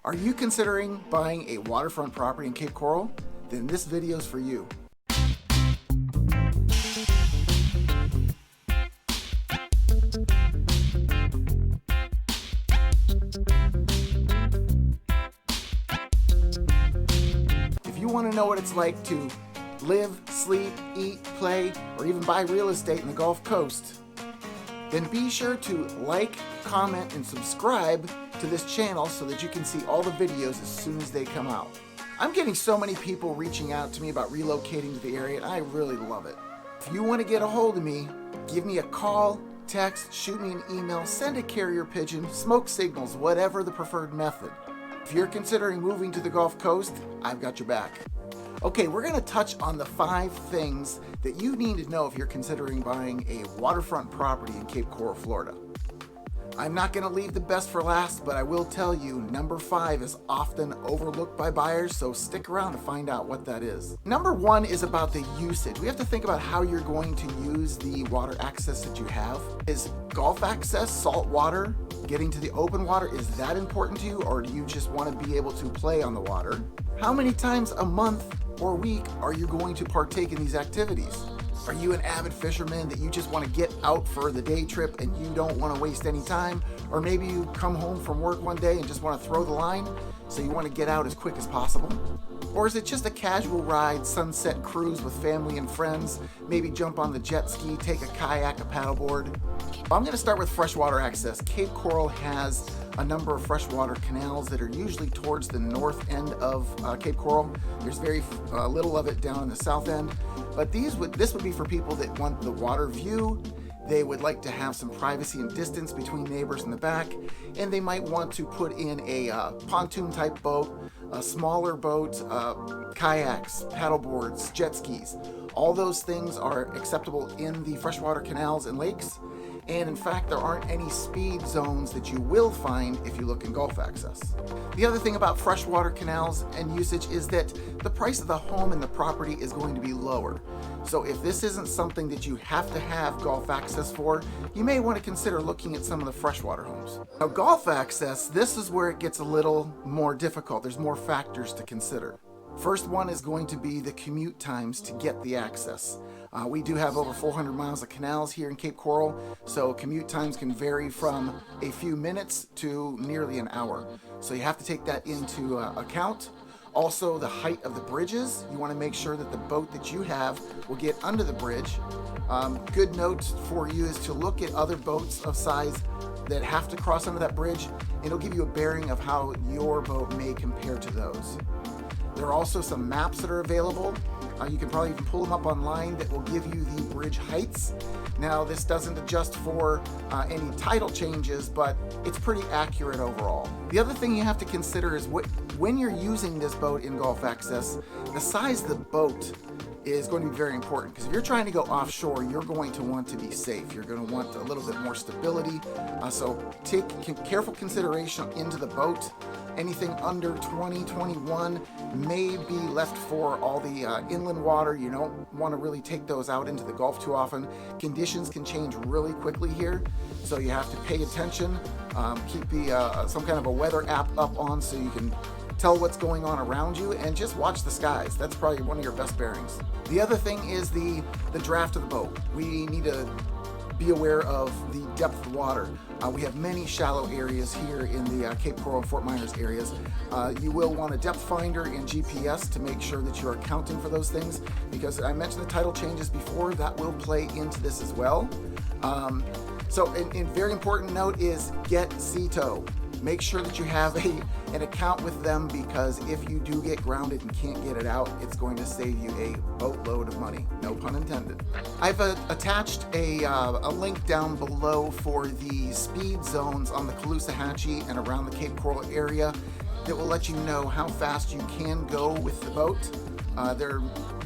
Are you considering buying a waterfront property in Cape Coral? Then this video is for you. If you want to know what it's like to live, sleep, eat, play, or even buy real estate in the Gulf Coast, then be sure to like, comment, and subscribe to this channel so that you can see all the videos as soon as they come out. I'm getting so many people reaching out to me about relocating to the area, and I really love it. If you want to get a hold of me, give me a call, text, shoot me an email, send a carrier pigeon, smoke signals, whatever the preferred method. If you're considering moving to the Gulf Coast, I've got your back. Okay, we're going to touch on the 5 things that you need to know if you're considering buying a waterfront property in Cape Coral, Florida. I'm not going to leave the best for last, but I will tell you number 5 is often overlooked by buyers, so stick around to find out what that is. Number 1 is about the usage. We have to think about how you're going to use the water access that you have. Is Gulf access, salt water, getting to the open water, is that important to you, or do you just want to be able to play on the water? How many times a month or week are you going to partake in these activities? Are you an avid fisherman that you just want to get out for the day trip and you don't want to waste any time? Or maybe you come home from work one day and just want to throw the line, so you want to get out as quick as possible? Or is it just a casual ride, sunset cruise with family and friends, maybe jump on the jet ski, take a kayak, a paddleboard? I'm going to start with freshwater access. Cape Coral has a number of freshwater canals that are usually towards the north end of Cape Coral. There's very little of it down in the south end, but this would be for people that want the water view. They would like to have some privacy and distance between neighbors in the back, and they might want to put in a pontoon type boat, a smaller boat, kayaks, paddleboards, jet skis. All those things are acceptable in the freshwater canals and lakes. And in fact, there aren't any speed zones that you will find if you look in Gulf access. The other thing about freshwater canals and usage is that the price of the home and the property is going to be lower. So if this isn't something that you have to have Gulf access for, you may want to consider looking at some of the freshwater homes. Now, Gulf access, this is where it gets a little more difficult. There's more factors to consider. First one is going to be the commute times to get the access. We do have over 400 miles of canals here in Cape Coral, so commute times can vary from a few minutes to nearly an hour. So you have to take that into account. Also, the height of the bridges. You want to make sure that the boat that you have will get under the bridge. Good note for you is to look at other boats of size that have to cross under that bridge, and it'll give you a bearing of how your boat may compare to those. There are also some maps that are available. You can probably even pull them up online that will give you the bridge heights. Now, this doesn't adjust for any tidal changes, but it's pretty accurate overall. The other thing you have to consider is when you're using this boat in Gulf access, the size of the boat is going to be very important, because if you're trying to go offshore, you're going to want to be safe. You're going to want a little bit more stability. So take careful consideration into the boat. Anything under 20, 21 may be left for all the inland water. You don't want to really take those out into the Gulf too often. Conditions can change really quickly here, so you have to pay attention. Keep some kind of a weather app up on so you can tell what's going on around you, and just watch the skies. That's probably one of your best bearings. The other thing is the draft of the boat. We need to be aware of the depth of water. We have many shallow areas here in the Cape Coral and Fort Myers areas. You will want a depth finder and GPS to make sure that you're accounting for those things, because I mentioned the tidal changes before. That will play into this as well. So a very important note is get CTO. Make sure that you have an account with them, because if you do get grounded and can't get it out, it's going to save you a boatload of money. No pun intended. I've attached a link down below for the speed zones on the Caloosahatchee and around the Cape Coral area that will let you know how fast you can go with the boat.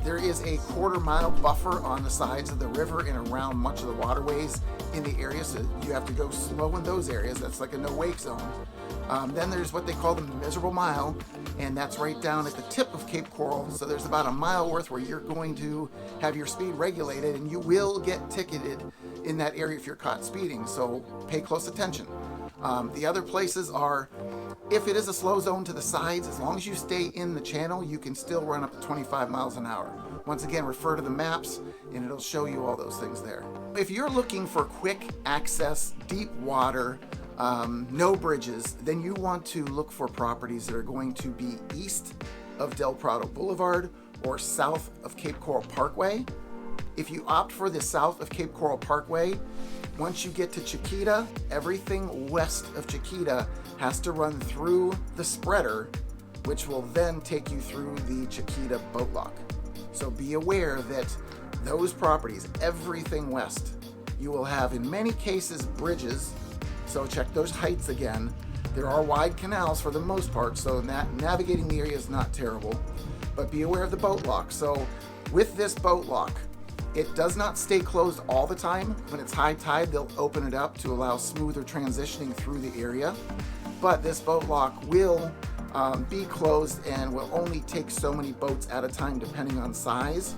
There is a quarter-mile buffer on the sides of the river and around much of the waterways in the area, so you have to go slow in those areas. That's like a no-wake zone. Then there's what they call the miserable mile, and that's right down at the tip of Cape Coral. So there's about a mile worth where you're going to have your speed regulated, and you will get ticketed in that area if you're caught speeding, so pay close attention. The other places are If it is a slow zone to the sides, as long as you stay in the channel, you can still run up to 25 miles an hour. Once again, refer to the maps and it'll show you all those things there. If you're looking for quick access, deep water, no bridges, then you want to look for properties that are going to be east of Del Prado Boulevard or south of Cape Coral Parkway. If you opt for the south of Cape Coral Parkway, once you get to Chiquita, everything west of Chiquita has to run through the spreader, which will then take you through the Chiquita boat lock. So be aware that those properties, everything west, you will have in many cases bridges. So check those heights again. There are wide canals for the most part, so navigating the area is not terrible, but be aware of the boat lock. So with this boat lock, it does not stay closed all the time. When it's high tide, they'll open it up to allow smoother transitioning through the area. But this boat lock will be closed and will only take so many boats at a time depending on size.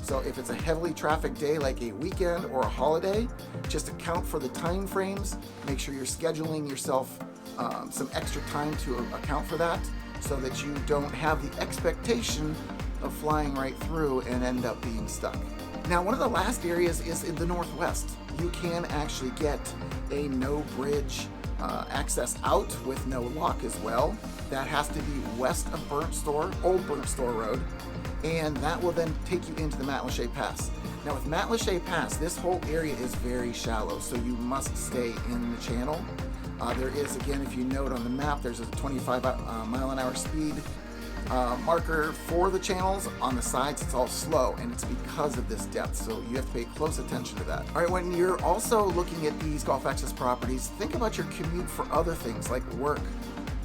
So if it's a heavily trafficked day like a weekend or a holiday, just account for the time frames. Make sure you're scheduling yourself some extra time to account for that so that you don't have the expectation of flying right through and end up being stuck. Now, one of the last areas is in the northwest. You can actually get a no bridge access out with no lock as well. That has to be west of Old Burnt Store Road, and that will then take you into the Matlacha Pass. Now with Matlacha Pass, this whole area is very shallow, so you must stay in the channel. There is, again, if you note on the map, there's a 25 mile an hour speed marker for the channels. On the sides, it's all slow, and it's because of this depth, so you have to pay close attention to that. All right, when you're also looking at these Gulf Access properties, think about your commute for other things like work,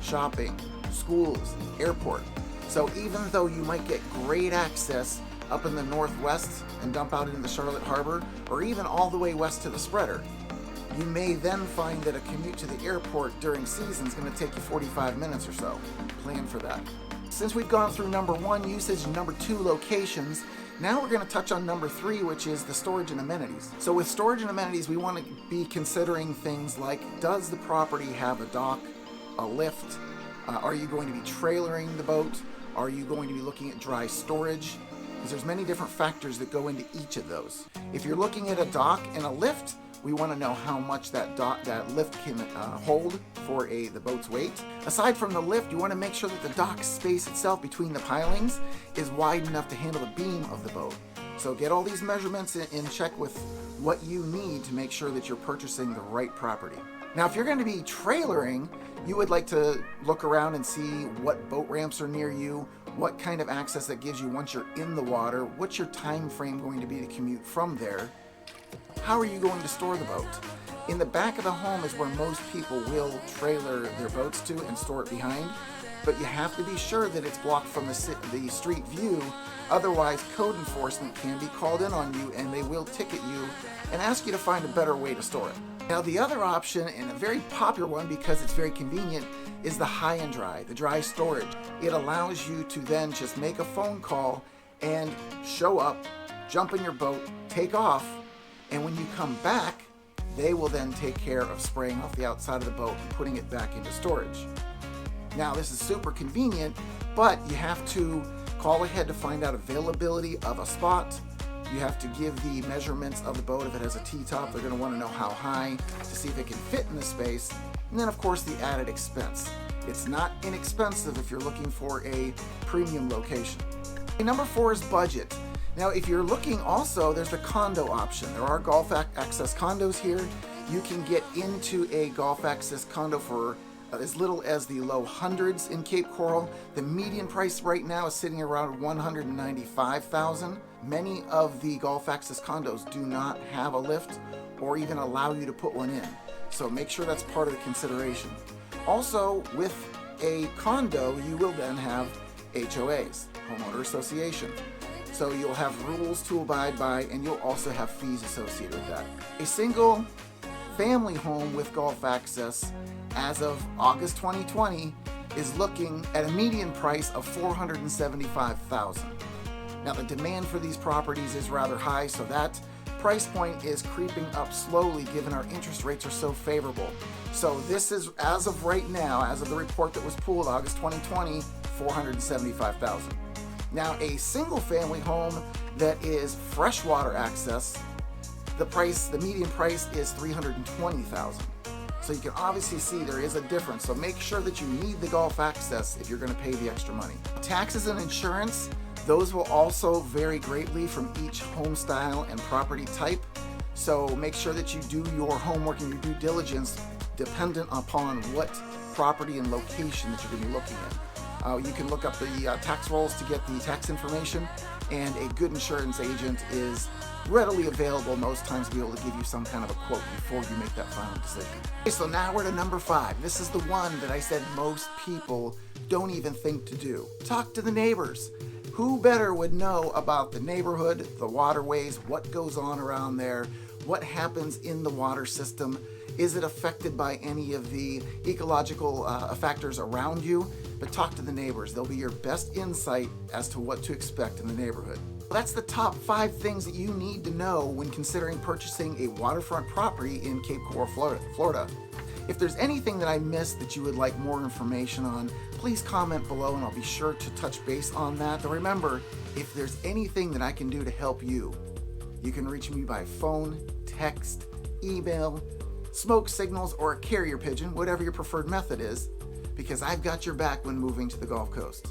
shopping, schools, airport. So even though you might get great access up in the northwest and dump out into the Charlotte Harbor, or even all the way west to the spreader, you may then find that a commute to the airport during season is going to take you 45 minutes or so. Plan for that. Since we've gone through number 1 usage and number 2 locations, now we're going to touch on number 3, which is the storage and amenities. So with storage and amenities, we want to be considering things like, does the property have a dock, a lift? Are you going to be trailering the boat? Are you going to be looking at dry storage? Because there's many different factors that go into each of those. If you're looking at a dock and a lift, we want to know how much that lift can hold for the boat's weight. Aside from the lift, you want to make sure that the dock space itself between the pilings is wide enough to handle the beam of the boat. So get all these measurements in check with what you need to make sure that you're purchasing the right property. Now, if you're going to be trailering, you would like to look around and see what boat ramps are near you, what kind of access that gives you once you're in the water, what's your time frame going to be to commute from there. How are you going to store the boat? In the back of the home is where most people will trailer their boats to and store it behind, but you have to be sure that it's blocked from the street view. Otherwise, code enforcement can be called in on you and they will ticket you and ask you to find a better way to store it. Now, the other option, and a very popular one because it's very convenient, is the high and dry, the dry storage. It allows you to then just make a phone call and show up, jump in your boat, take off, and when you come back, they will then take care of spraying off the outside of the boat and putting it back into storage. Now, this is super convenient, but you have to call ahead to find out availability of a spot. You have to give the measurements of the boat. If it has a T-top, they're going to want to know how high to see if it can fit in the space. And then, of course, the added expense. It's not inexpensive if you're looking for a premium location. Number 4 is budget. Now, if you're looking also, there's the condo option. There are Gulf Access condos here. You can get into a Gulf Access condo for as little as the low hundreds in Cape Coral. The median price right now is sitting around $195,000. Many of the Gulf Access condos do not have a lift or even allow you to put one in. So make sure that's part of the consideration. Also, with a condo, you will then have HOAs, homeowner association. So you'll have rules to abide by, and you'll also have fees associated with that. A single family home with Gulf Access as of August 2020 is looking at a median price of $475,000. Now, the demand for these properties is rather high, so that price point is creeping up slowly given our interest rates are so favorable. So this is, as of right now, as of the report that was pulled August 2020, $475,000. Now a single family home that is freshwater access, the median price is $320,000. So you can obviously see there is a difference. So make sure that you need the Gulf access if you're going to pay the extra money. Taxes and insurance, those will also vary greatly from each home style and property type. So make sure that you do your homework and your due diligence dependent upon what property and location that you're going to be looking at. You can look up the tax rolls to get the tax information, and a good insurance agent is readily available most times to be able to give you some kind of a quote before you make that final decision. Okay, so now we're to number 5. This is the one that I said most people don't even think to do. Talk to the neighbors. Who better would know about the neighborhood, the waterways, what goes on around there, what happens in the water system? Is it affected by any of the ecological factors around you? But talk to the neighbors. They'll be your best insight as to what to expect in the neighborhood. That's the top 5 things that you need to know when considering purchasing a waterfront property in Cape Coral, Florida. If there's anything that I missed that you would like more information on, please comment below and I'll be sure to touch base on that. But remember, if there's anything that I can do to help you, you can reach me by phone, text, email, smoke signals, or a carrier pigeon, whatever your preferred method is, because I've got your back when moving to the Gulf Coast.